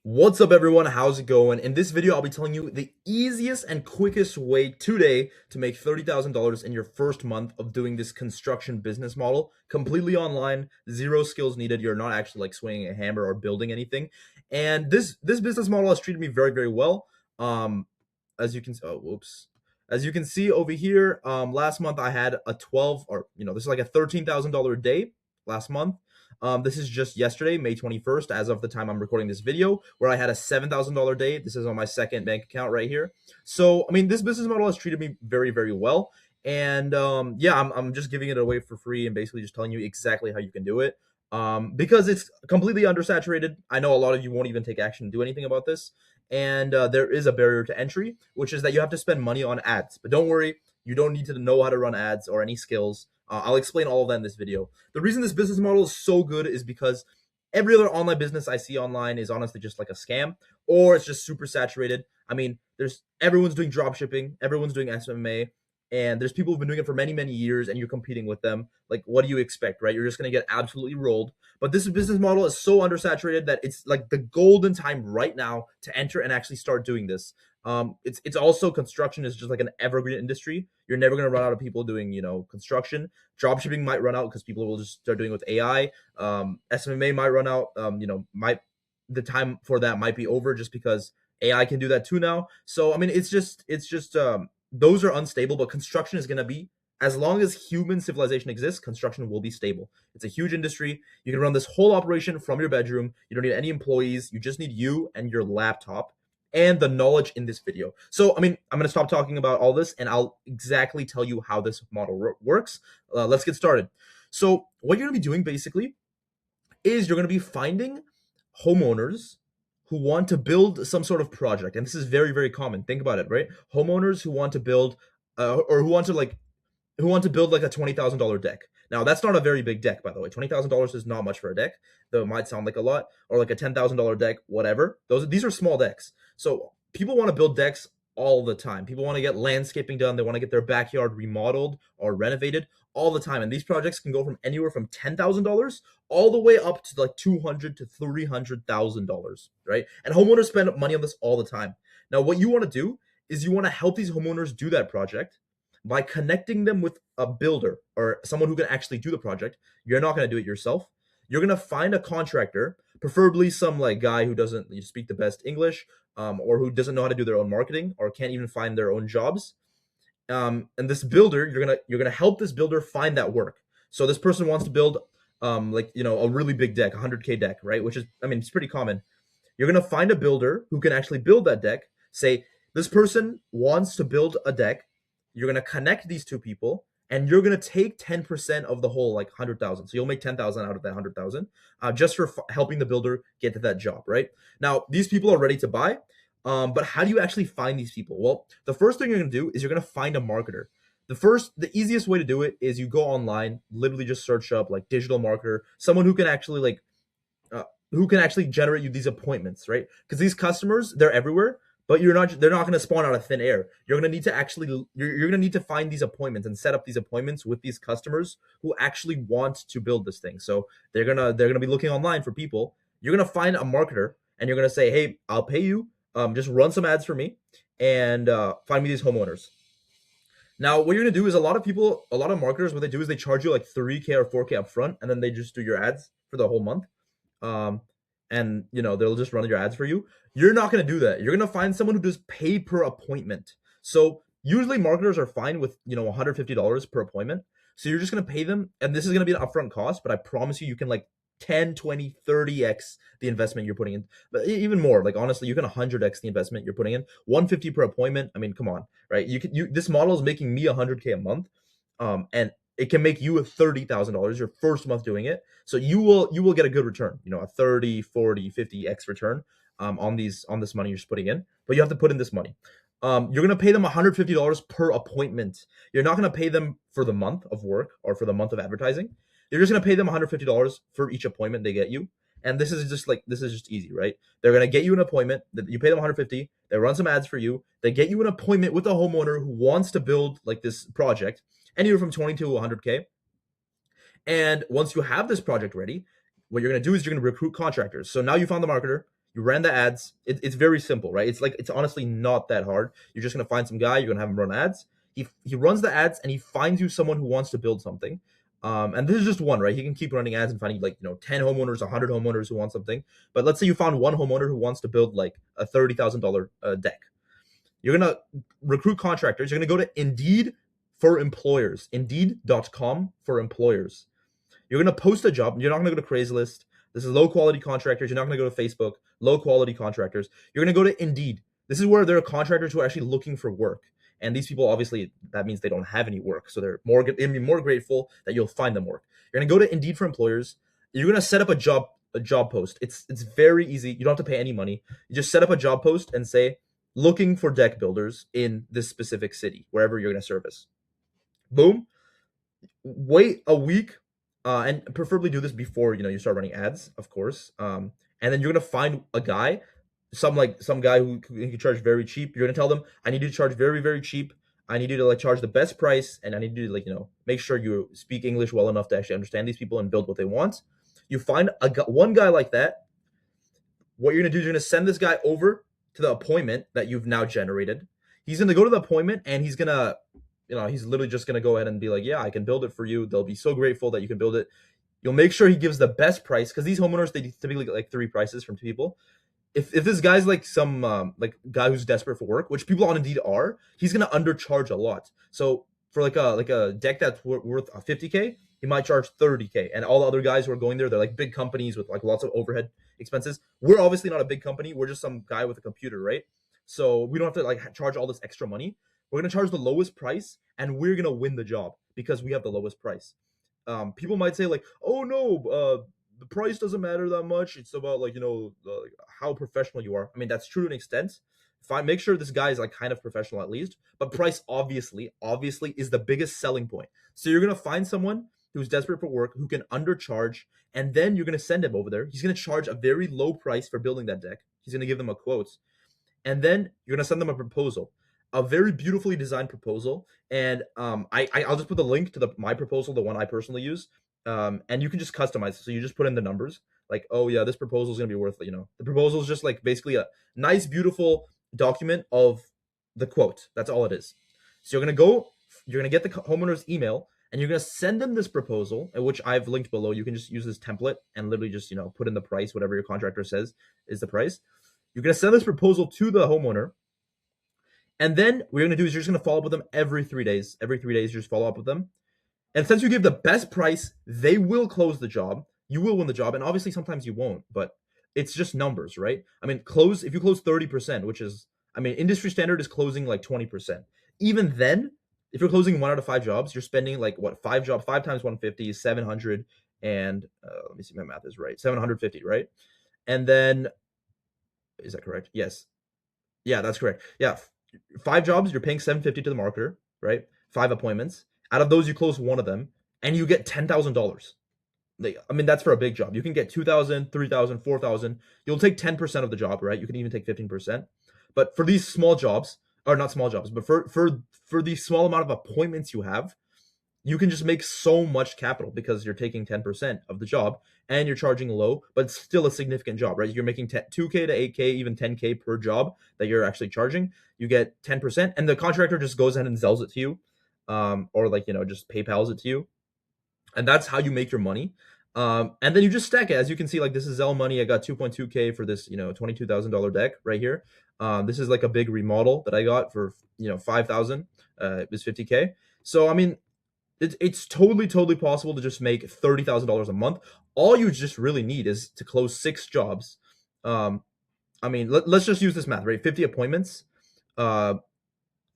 What's up everyone, how's it going? In this video, I'll be telling you the easiest and quickest way today to make $30,000 in your first month of doing this construction business model, completely online, zero skills needed. You're not actually like swinging a hammer or building anything. And this business model has treated me very, very well. Um, as you can, oh, whoops. As you can see over here, last month I had a 12 or, this is like a $13,000 day last month. This is just yesterday, May 21st, as of the time I'm recording this video, where I had a $7,000 day. This is on my second bank account right here. So, I mean, this business model has treated me very, very well. And yeah, I'm just giving it away for free and basically just telling you exactly how you can do it. Because it's completely undersaturated. I know a lot of you won't even take action and do anything about this. And there is a barrier to entry, which is that you have to spend money on ads. But don't worry, you don't need to know how to run ads or any skills. I'll explain all of that in this video. The reason this business model is so good is because every other online business I see online is honestly just like a scam, or it's just super saturated. I mean, there's everyone's doing drop shipping, everyone's doing SMA, and there's people who've been doing it for many, many years, and you're competing with them. Like, what do you expect, right? You're just gonna get absolutely rolled. But this business model is so undersaturated that it's like the golden time right now to enter and actually start doing this. It's also construction is just like an evergreen industry. You're never gonna run out of people doing construction. Drop shipping might run out because people will just start doing it with AI. SMA might run out. Might the time for that might be over just because AI can do that too now. So I mean, it's just those are unstable, but construction is gonna be, as long as human civilization exists, construction will be stable. It's a huge industry. You can run this whole operation from your bedroom. You don't need any employees. You just need you and your laptop and the knowledge in this video. So, I mean, I'm going to stop talking about all this and I'll exactly tell you how this model works. Let's get started. So, what you're going to be doing basically is you're going to be finding homeowners who want to build some sort of project. And this is very, very common. Think about it, right? Homeowners who want to build or who want to build like a $20,000 deck. Now, that's not a very big deck, by the way. $20,000 is not much for a deck, though it might sound like a lot, or like a $10,000 deck, whatever. These are small decks. So people want to build decks all the time. People want to get landscaping done. They want to get their backyard remodeled or renovated all the time. And these projects can go from anywhere from $10,000 all the way up to like $200,000 to $300,000, right? And homeowners spend money on this all the time. Now, what you want to do is you want to help these homeowners do that project by connecting them with a builder or someone who can actually do the project. You're not going to do it yourself. You're going to find a contractor, preferably some like guy who doesn't speak the best English, or who doesn't know how to do their own marketing or can't even find their own jobs. And this builder, you're gonna help this builder find that work. So this person wants to build a really big deck, 100K deck, right? Which is, I mean, it's pretty common. You're gonna find a builder who can actually build that deck. Say this person wants to build a deck. You're gonna connect these two people, and you're gonna take 10% of the whole like 100,000. So you'll make 10,000 out of that 100,000, just for helping the builder get to that job, right? Now these people are ready to buy. But how do you actually find these people? Well, the first thing you're gonna do is you're gonna find a marketer. The easiest way to do it is you go online, literally just search up like digital marketer, someone who can actually generate you these appointments, right? Because these customers, they're everywhere, but they're not going to spawn out of thin air. You're going to need to actually you're going to need to find these appointments and set up these appointments with these customers who actually want to build this thing. So they're going to be looking online for people. You're going to find a marketer and you're going to say, "Hey, I'll pay you. Just run some ads for me and find me these homeowners." Now, what you're gonna do is a lot of marketers, what they do is they charge you like 3K or 4K up front, and then they just do your ads for the whole month. Um, and they'll just run your ads for you. You're not gonna do that. You're gonna find someone who does pay per appointment. So usually marketers are fine with $150 per appointment. So you're just gonna pay them, and this is gonna be an upfront cost, but I promise you, you can like 10, 20, 30x the investment you're putting in. But even more, like honestly, you can 100x the investment you're putting in. 150 per appointment. I mean, come on, right? This model is making me 100K a month, and it can make you a $30,000 your first month doing it. So you will get a good return, a 30, 40, 50x return on this money you're just putting in. But you have to put in this money. You're gonna pay them $150 per appointment. You're not gonna pay them for the month of work or for the month of advertising. You're just gonna pay them $150 for each appointment they get you. And this is just easy, right? They're gonna get you an appointment. You pay them 150. They run some ads for you. They get you an appointment with a homeowner who wants to build like this project, anywhere from 20 to 100K. And once you have this project ready, what you're gonna do is you're gonna recruit contractors. So now you found the marketer. You ran the ads. It's very simple, right? It's honestly not that hard. You're just gonna find some guy. You're gonna have him run ads. He runs the ads and he finds you someone who wants to build something. And this is just one, right? He can keep running ads and finding like 10 homeowners, 100 homeowners who want something. But let's say you found one homeowner who wants to build like a $30,000 deck. You're gonna recruit contractors. You're gonna go to Indeed for employers, Indeed.com for employers. You're gonna post a job. You're not gonna go to Craigslist. This is low quality contractors. You're not gonna go to Facebook. Low quality contractors. You're gonna go to Indeed. This is where there are contractors who are actually looking for work. And these people, obviously, that means they don't have any work. So they're gonna be more grateful that you'll find them work. You're gonna go to Indeed for employers. You're gonna set up a job post. It's very easy. You don't have to pay any money. You just set up a job post and say, looking for deck builders in this specific city, wherever you're gonna service. Boom. Wait a week, and preferably do this before you start running ads, of course. And then you're gonna find a guy, some guy who can charge very cheap. You're gonna tell them, I need you to charge very very cheap. I need you to charge the best price, and I need you to make sure you speak English well enough to actually understand these people and build what they want. You find one guy like that. What you're gonna do is you're gonna send this guy over to the appointment that you've now generated. He's gonna go to the appointment and he's gonna he's literally just going to go ahead and be like, yeah, I can build it for you. They'll be so grateful that you can build it. You'll make sure he gives the best price, because these homeowners, they typically get like 3 prices from 2 people. If this guy's like some guy who's desperate for work, which people on Indeed are, he's going to undercharge a lot. So for like a deck that's worth $50K, he might charge $30K. And all the other guys who are going there, they're like big companies with like lots of overhead expenses. We're obviously not a big company. We're just some guy with a computer, right? So we don't have to like charge all this extra money. We're going to charge the lowest price, and we're going to win the job because we have the lowest price. People might say like, oh no, the price doesn't matter that much. It's about like, how professional you are. I mean, that's true to an extent. Make sure this guy is like kind of professional at least, but price obviously is the biggest selling point. So you're going to find someone who's desperate for work, who can undercharge, and then you're going to send him over there. He's going to charge a very low price for building that deck. He's going to give them a quote, and then you're going to send them a proposal. A very beautifully designed proposal, and I'll just put the link to my proposal, the one I personally use, and you can just customize it. So you just put in the numbers, like, oh yeah, this proposal is gonna be worth, the proposal is just like basically a nice, beautiful document of the quote. That's all it is. So you're gonna get the homeowner's email, and you're gonna send them this proposal, which I've linked below. You can just use this template and literally just put in the price, whatever your contractor says is the price. You're gonna send this proposal to the homeowner. And then what you're going to do is you're just going to follow up with them every 3 days. Every 3 days, you just follow up with them. And since you give the best price, they will close the job. You will win the job. And obviously, sometimes you won't, but it's just numbers, right? I mean, if you close 30%, which is, industry standard is closing like 20%. Even then, if you're closing 1 out of 5 jobs, you're spending like 5 times 150 is 700. And let me see, my math is right. 750, right? And then, is that correct? Yes. Yeah, that's correct. Yeah. 5 jobs, you're paying $750 to the marketer, right? 5 appointments. Out of those, you close 1 of them, and you get $10,000. That's for a big job. You can get 2,000, 3,000, 4,000. You'll take 10% of the job, right? You can even take 15%. But for these small jobs, or not small jobs, but for the small amount of appointments you have, you can just make so much capital because you're taking 10% of the job and you're charging low, but it's still a significant job, right? You're making 2K to 8K, even 10K per job that you're actually charging. You get 10%, and the contractor just goes ahead and sells it to you, or just PayPal's it to you. And that's how you make your money. And then you just stack it. As you can see, like, this is Zelle money. I got 2.2K for this, $22,000 deck right here. This is like a big remodel that I got for, 5,000. It was 50K. So, it's totally possible to just make $30,000 a month. All you just really need is to close 6 jobs. Let's just use this math, right? 50 appointments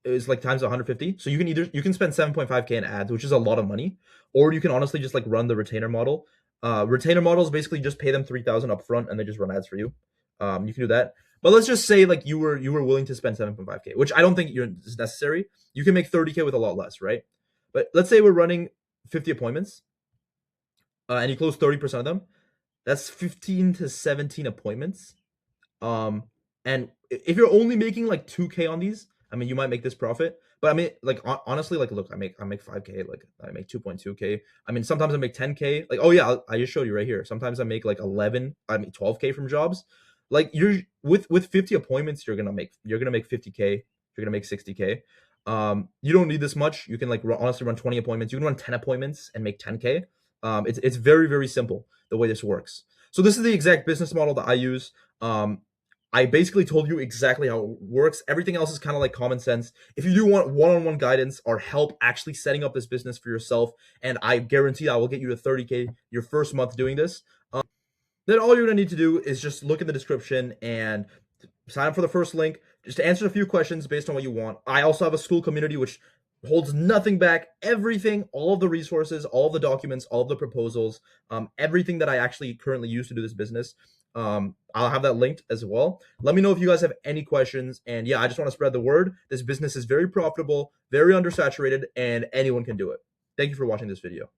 is like times 150. So you can spend 7.5K in ads, which is a lot of money, or you can honestly just like run the retainer model. Retainer models basically just pay them 3,000 up front and they just run ads for you. You can do that. But let's just say like you were willing to spend 7.5K, which I don't think is necessary. You can make 30K with a lot less, right? But let's say we're running 50 appointments, and you close 30% of them. That's 15 to 17 appointments. And if you're only making like 2K on these, you might make this profit. But honestly, like, look, I make 5K, like I make 2.2K. Sometimes I make 10K. Like, oh yeah, I just showed you right here. Sometimes I make like 12K from jobs. Like you're with 50 appointments, you're gonna make 50K, you're gonna make 60K. You don't need this much. You can like honestly run 20 appointments. You can run 10 appointments and make 10K. It's very, very simple the way this works. So this is the exact business model that I use. I basically told you exactly how it works. Everything else is kind of like common sense. If you do want one-on-one guidance or help actually setting up this business for yourself, and I guarantee I will get you to 30K your first month doing this, then all you're gonna need to do is just look in the description and sign up for the first link. Just to answer a few questions based on what you want. I also have a school community which holds nothing back, everything, all of the resources, all of the documents, all of the proposals, everything that I actually currently use to do this business. I'll have that linked as well. Let me know if you guys have any questions. And yeah, I just want to spread the word. This business is very profitable, very undersaturated, and anyone can do it. Thank you for watching this video.